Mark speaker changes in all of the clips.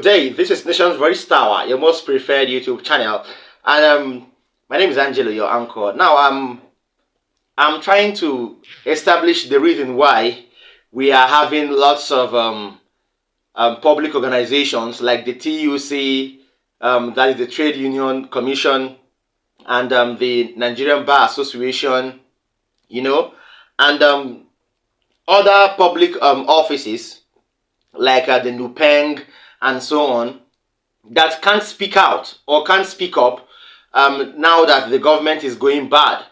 Speaker 1: Good day, this is Nation's Voice Tower, your most preferred YouTube channel, and my name is Angelo, your anchor. Now I'm trying to establish the reason why we are having lots of public organizations like the TUC, that is the Trade Union Commission, and the Nigerian Bar Association, and other public offices like the NUPENG and so on, that can't speak out or can't speak up now that the government is going bad.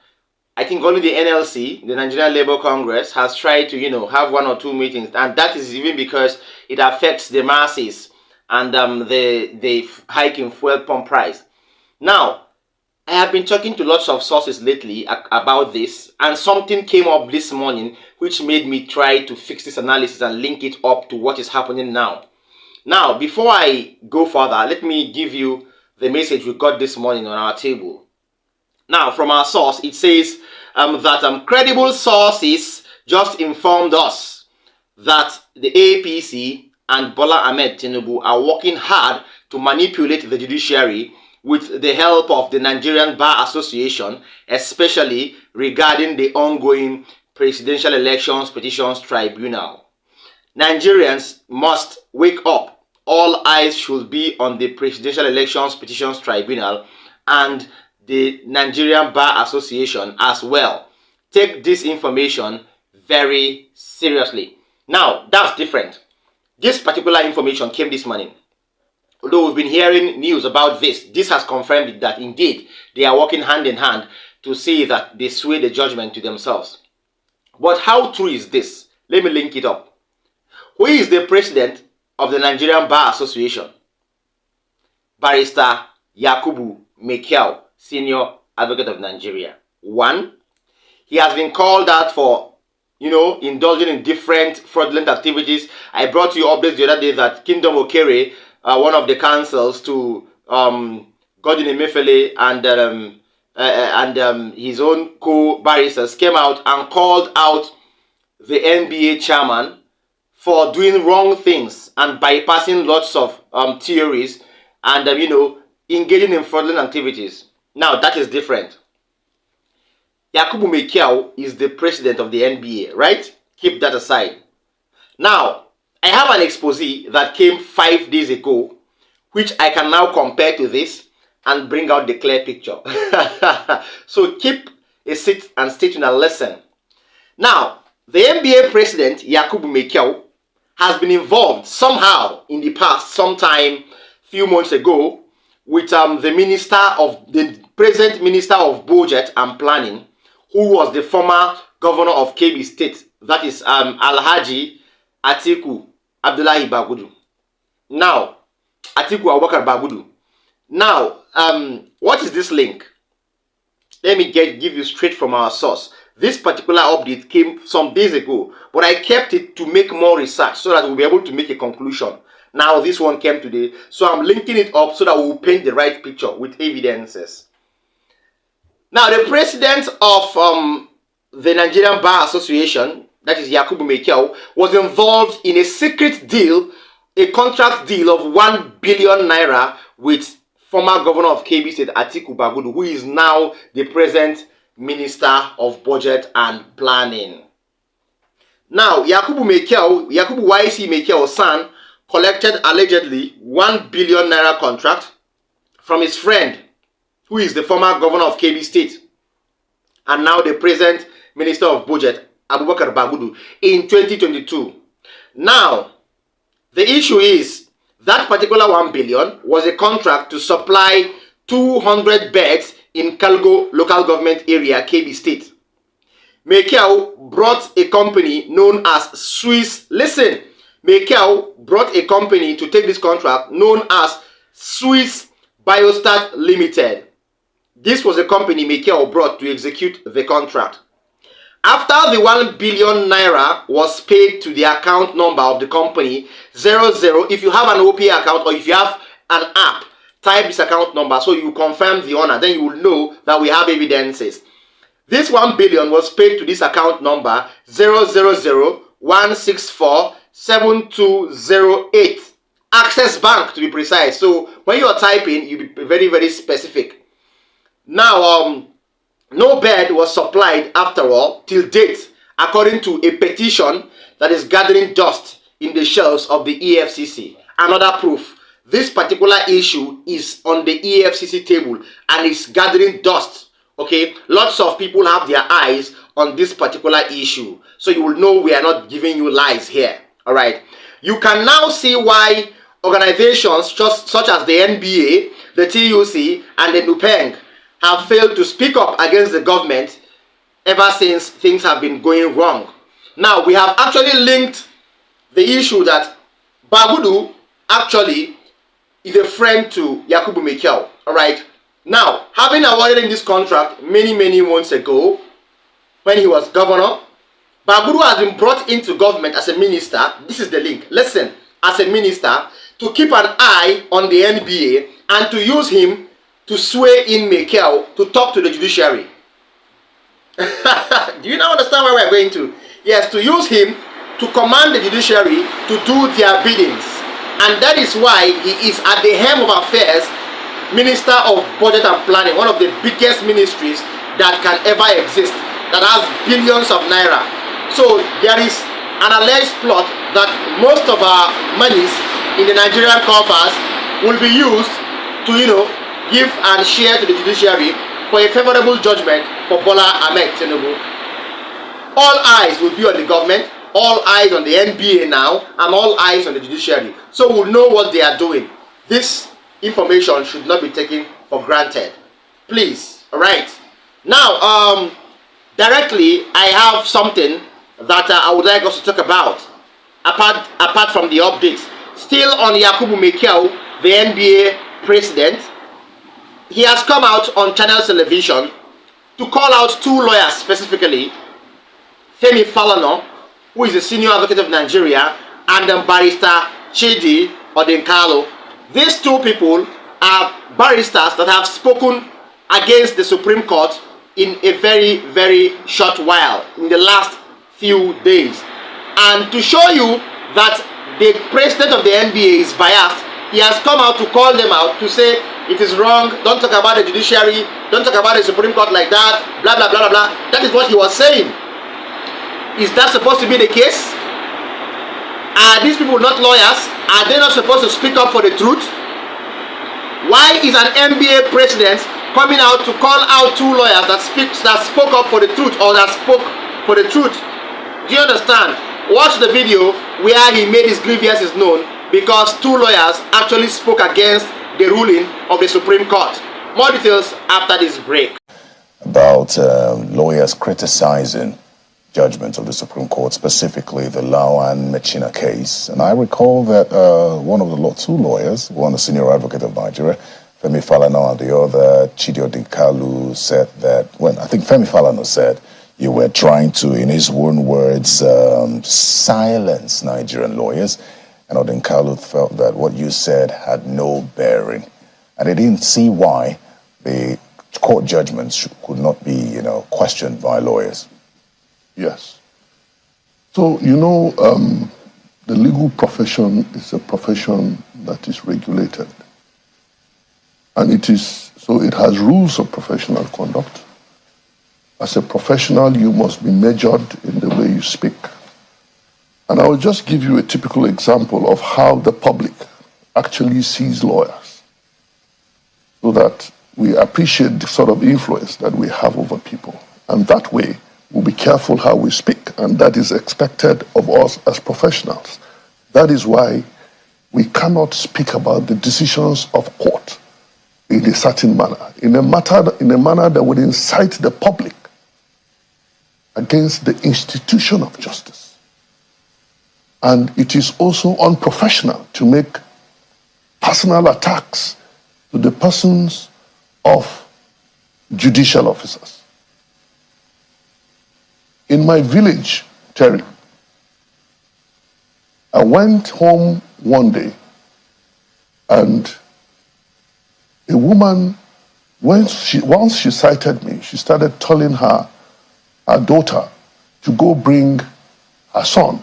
Speaker 1: I think only the NLC, the Nigerian Labour Congress, has tried to, have one or two meetings, and that is even because it affects the masses and the hike in fuel pump price. Now, I have been talking to lots of sources lately about this, and something came up this morning which made me try to fix this analysis and link it up to what is happening now. Now, before I go further, let me give you the message we got this morning on our table. Now, from our source, it says that credible sources just informed us that the APC and Bola Ahmed Tinibu are working hard to manipulate the judiciary with the help of the Nigerian Bar Association, especially regarding the ongoing Presidential Elections Petitions Tribunal. Nigerians must wake up. All eyes should be on the Presidential Elections Petitions Tribunal and the Nigerian Bar Association as well. Take this information very seriously. Now, that's different. This particular information came this morning. Although we've been hearing news about this has confirmed it, that indeed they are working hand in hand to see that they sway the judgment to themselves. But how true is this? Let me link it up. Who is the president of the Nigerian Bar Association? Barrister Yakubu Mekiao, Senior Advocate of Nigeria. One, he has been called out for, indulging in different fraudulent activities. I brought you updates the other day that Kingdom Okere, one of the councils to Godwin Emefiele and his own co-barristers, came out and called out the NBA chairman for doing wrong things and bypassing lots of theories and engaging in fraudulent activities. Now, that is different. Yakubu Mekiao is the president of the NBA, right? Keep that aside. Now, I have an expose that came 5 days ago, which I can now compare to this and bring out the clear picture. So keep a seat and stay tuned and listen. Now, the NBA president, Yakubu Mekiao, has been involved somehow in the past, sometime few months ago, with the present Minister of Budget and Planning, who was the former governor of Kebbi State, that is Alhaji Atiku Abdullahi Bagudu. Now, Atiku Abubakar Bagudu. Now, what is this link? Let me give you straight from our source. This particular update came some days ago, but I kept it to make more research so that we'll be able to make a conclusion. Now, this one came today, so I'm linking it up so that we'll paint the right picture with evidences. Now, the president of the Nigerian Bar Association, that is Yakubu Mekiao, was involved in a secret deal, a contract deal of 1 billion naira with former governor of Kebbi State, Atiku Bagudu, who is now the present Minister of Budget and Planning. Now, Yakubu YC Mekiao's son collected allegedly 1 billion naira contract from his friend, who is the former governor of Kebbi State and now the present Minister of Budget, Abubakar Bagudu, in 2022. Now, the issue is that particular 1 billion was a contract to supply 200 beds in Kalgo local government area, Kebbi State. Mekiao brought a company known as Mekiao brought a company to take this contract known as Swiss Biostat Limited. This was a company Mekiao brought to execute the contract. After the 1 billion naira was paid to the account number of the company 00, if you have an OPA account or if you have an app, type this account number so you confirm the owner, then you will know that we have evidences. This 1 billion was paid to this account number 000 164 7208 Access Bank to be precise. So when you are typing, you be very, very specific. Now, no bed was supplied after all till date, according to a petition that is gathering dust in the shelves of the EFCC. Another proof. This particular issue is on the EFCC table and is gathering dust. Okay, lots of people have their eyes on this particular issue, so you will know we are not giving you lies here. All right, you can now see why organizations just such as the NBA, the TUC, and the NUPENG have failed to speak up against the government ever since things have been going wrong. Now, we have actually linked the issue that Bagudu actually is a friend to Yakubu Mekiao. All right. Now, having awarded him this contract many months ago, when he was governor, Bagudu has been brought into government as a minister. This is the link. Listen, as a minister, to keep an eye on the NBA and to use him to sway in Mekiao to talk to the judiciary. Do you now understand where we're going to? Yes, to use him to command the judiciary to do their biddings. And that is why he is at the helm of affairs, Minister of Budget and Planning, one of the biggest ministries that can ever exist, that has billions of naira. So there is an alleged plot that most of our monies in the Nigerian coffers will be used to, give and share to the judiciary for a favorable judgment for Bola Ahmed Tinibu. All eyes will be on the government, all eyes on the NBA now, and all eyes on the judiciary. So we'll know what they are doing. This information should not be taken for granted. Please, all right. Now, directly, I have something that I would like us to talk about, apart from the updates. Still on Yakubu Mekiao, the NBA president, he has come out on channel television to call out two lawyers specifically, Femi Falana, who is the senior advocate of Nigeria, and barrister Chidi Odenkalo. These two people are barristers that have spoken against the Supreme Court in a very short while, in the last few days. And to show you that the president of the NBA is biased, he has come out to call them out to say it is wrong, don't talk about the judiciary, don't talk about the Supreme Court like that, blah blah blah blah blah. That is what he was saying. Is that supposed to be the case? Are these people not lawyers? Are they not supposed to speak up for the truth? Why is an NBA president coming out to call out two lawyers that spoke up for the truth, or that spoke for the truth? Do you understand? Watch the video where he made his grievances known, because two lawyers actually spoke against the ruling of the Supreme Court. More details after this break.
Speaker 2: About lawyers criticizing judgments of the Supreme Court, specifically the Lawan Mechina case. And I recall that one of the two lawyers, one the senior advocate of Nigeria, Femi Falana, and the other, Chidi Odenkalo, said that, I think Femi Falana said, you were trying to, in his own words, silence Nigerian lawyers. And Odenkalo felt that what you said had no bearing. And they didn't see why the court judgments could not be, questioned by lawyers.
Speaker 3: Yes. So, the legal profession is a profession that is regulated. And it has rules of professional conduct. As a professional, you must be measured in the way you speak. And I will just give you a typical example of how the public actually sees lawyers, so that we appreciate the sort of influence that we have over people. And that way, we'll be careful how we speak, and that is expected of us as professionals. That is why we cannot speak about the decisions of court in a certain manner, in a manner that would incite the public against the institution of justice. And it is also unprofessional to make personal attacks to the persons of judicial officers. In my village, Terry, I went home one day, and a woman, once she sighted me, she started telling her daughter to go bring her son,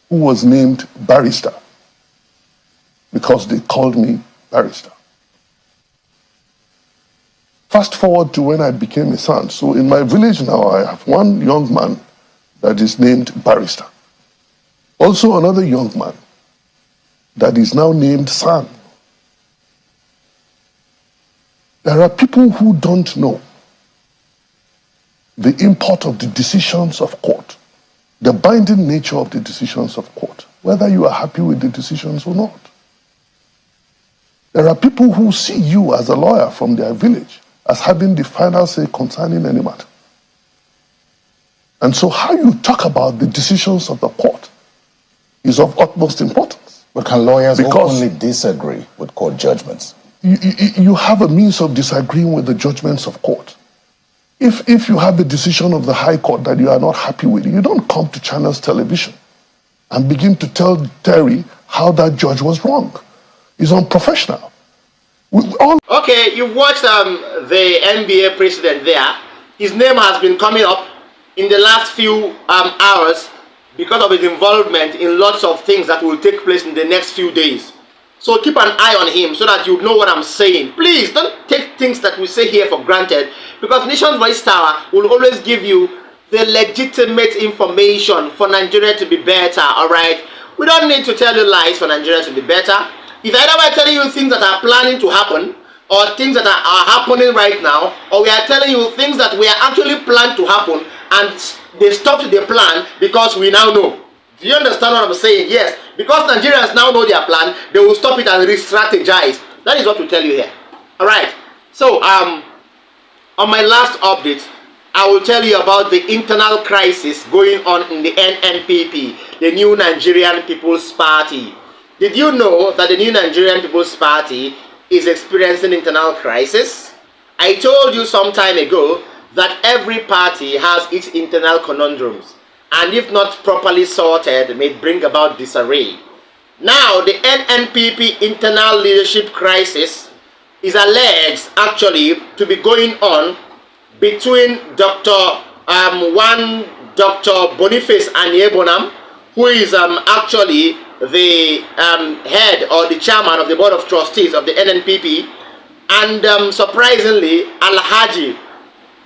Speaker 3: who was named Barrister. because they called me barrister. Fast forward to when I became a son. So in my village now, I have one young man that is named barrister. Also another young man that is now named son. There are people who don't know the import of the decisions of court, the binding nature of the decisions of court, whether you are happy with the decisions or not. There are people who see you as a lawyer from their village as having the final say concerning any matter. And so how you talk about the decisions of the court is of utmost importance.
Speaker 2: But can lawyers openly disagree with court judgments?
Speaker 3: You have a means of disagreeing with the judgments of court. If you have a decision of the High Court that you are not happy with, you don't come to Channels Television and begin to tell Terry how that judge was wrong. It's unprofessional.
Speaker 1: Okay, you've watched the NBA president there. His name has been coming up in the last few hours because of his involvement in lots of things that will take place in the next few days. So keep an eye on him so that you know what I'm saying. Please don't take things that we say here for granted, because Nation Voice Tower will always give you the legitimate information for Nigeria to be better, alright? We don't need to tell you lies for Nigeria to be better. If either we're telling you things that are planning to happen, or things that are happening right now, or we are telling you things that we are actually planned to happen and they stopped the plan because we now know. Do you understand what I'm saying? Yes. Because Nigerians now know their plan, they will stop it and re-strategize. That is what we tell you here. Alright. So, on my last update, I will tell you about the internal crisis going on in the NNPP, the New Nigerian People's Party. Did you know that the New Nigerian People's Party is experiencing internal crisis? I told you some time ago that every party has its internal conundrums, and if not properly sorted, may bring about disarray. Now, the NNPP internal leadership crisis is alleged actually to be going on between Dr. Boniface Anyebonam, who is actually the head or the chairman of the board of trustees of the NNPP, and surprisingly, Alhaji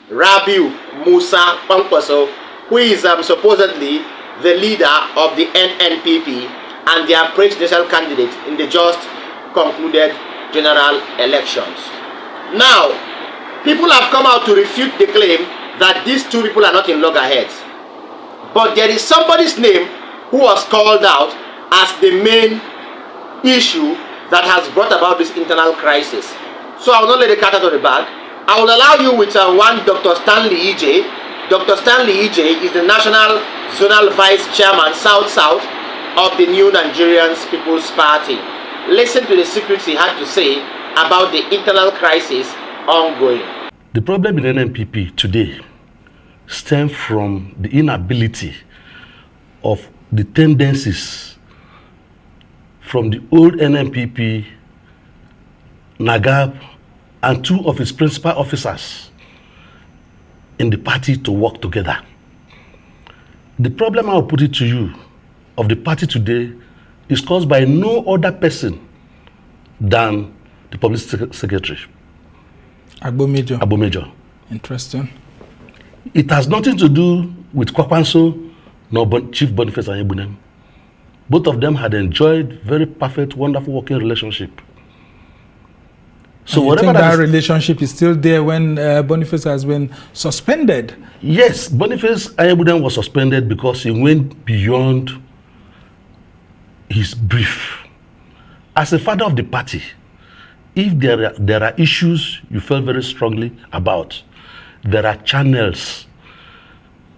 Speaker 1: Rabiu Musa Pankwaso, who is supposedly the leader of the NNPP and their presidential candidate in the just concluded general elections. Now, people have come out to refute the claim that these two people are not in loggerheads. But there is somebody's name who was called out as the main issue that has brought about this internal crisis. So I will not let the cat out of the bag. I will allow you with one Dr. Stanley EJ. Dr. Stanley EJ is the National Zonal Vice Chairman, South-South, of the New Nigerian People's Party. Listen to the secrets he had to say about the internal crisis ongoing.
Speaker 4: The problem in NNPP today stems from the inability of the tendencies from the old NNPP, Nagab, and two of its principal officers in the party to work together. The problem, I will put it to you, of the party today is caused by no other person than the public secretary. Agbomejo.
Speaker 5: Interesting.
Speaker 4: It has nothing to do with Kwakwanso nor Chief Boniface Anyebonam. Both of them had enjoyed very perfect, wonderful working relationship.
Speaker 5: So whatever that relationship is still there when Boniface has been suspended?
Speaker 4: Yes, Boniface Anyebonam was suspended because he went beyond his brief. As a father of the party, if there are issues you feel very strongly about, there are channels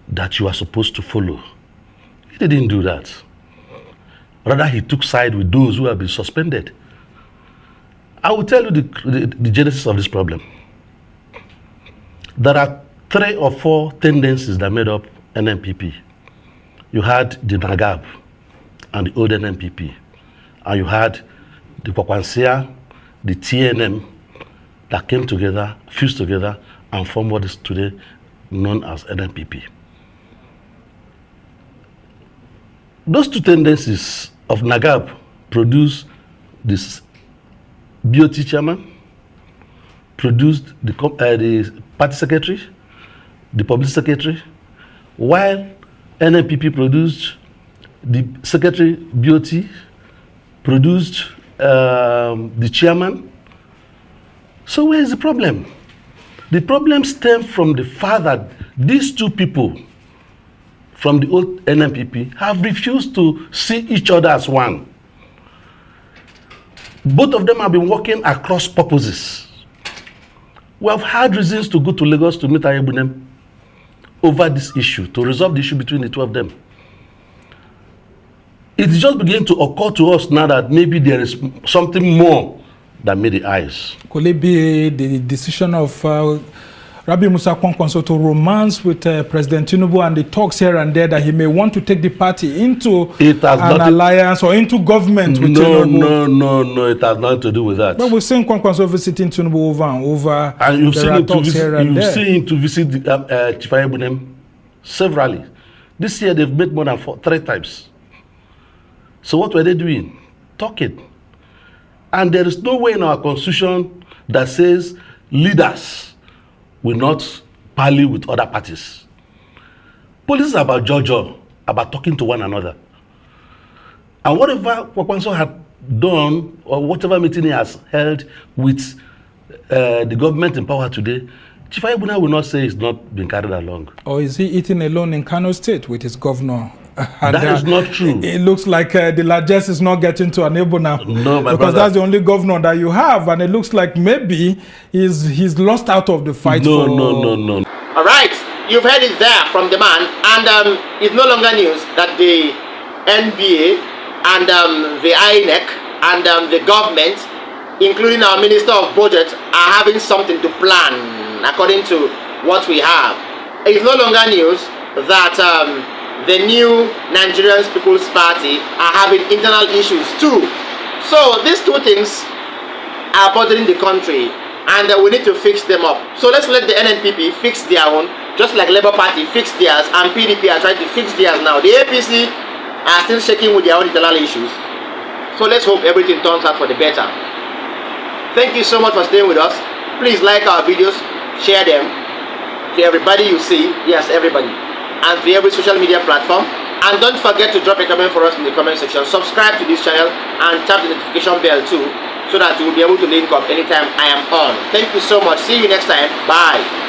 Speaker 4: that you are supposed to follow. He didn't do that. Rather, he took side with those who have been suspended. I will tell you the genesis of this problem. There are 3 or 4 tendencies that made up NNPP. You had the Nagab and the old NNPP, and you had the Kwakwansia, the TNM, that came together, fused together, and formed what is today known as NNPP. Those two tendencies of Nagab produce this BOT chairman, produced the party secretary, the public secretary, while NNPP produced the secretary BOT, produced the chairman. So where is the problem? The problem stems from the fact that these two people from the old NNPP have refused to see each other as one. Both of them have been working across purposes. We have had reasons to go to Lagos to meet Ayebune over this issue, to resolve the issue between the two of them. It's just beginning to occur to us now that maybe there is something more that made the eyes.
Speaker 5: Could it be the decision of Rabbi Musa Kwankwaso to romance with President Tinibu and the talks here and there that he may want to take the party into an alliance or into government with Tinibu?
Speaker 4: No, it has nothing to do with that.
Speaker 5: But we've seen Kwankwaso visiting Tinibu over and over.
Speaker 4: And you've seen him to visit Chief Ayebune severally. This year they've met more than 3 times. So what were they doing? Talking. And there is no way in our constitution that says leaders will not parley with other parties. Politics is about Jojo, about talking to one another. And whatever Kwankwaso had done, or whatever meeting he has held with the government in power today, Chief Ayebune will not say it's not been carried along.
Speaker 5: Or is he eating alone in Kano State with his governor?
Speaker 4: And that is not true.
Speaker 5: It looks like the largest is not getting to enable now.
Speaker 4: No, my
Speaker 5: because
Speaker 4: brother,
Speaker 5: that's the only governor that you have, and it looks like maybe he's lost out of the fight.
Speaker 4: No.
Speaker 1: All right, you've heard it there from the man, and it's no longer news that the NBA and the INEC and the government, including our Minister of Budget, are having something to plan according to what we have. It's no longer news that the new Nigerian People's Party are having internal issues too. So these two things are bothering the country, and we need to fix them up. So let's let the NNPP fix their own, just like Labour Party fixed theirs, and PDP are trying to fix theirs now. The APC are still shaking with their own internal issues. So let's hope everything turns out for the better. Thank you so much for staying with us. Please like our videos, share them to everybody you see. Yes, everybody. And to every social media platform. And don't forget to drop a comment for us in the comment section. Subscribe to this channel and tap the notification bell too, so that you will be able to link up anytime I am on. Thank you so much. See you next time. Bye.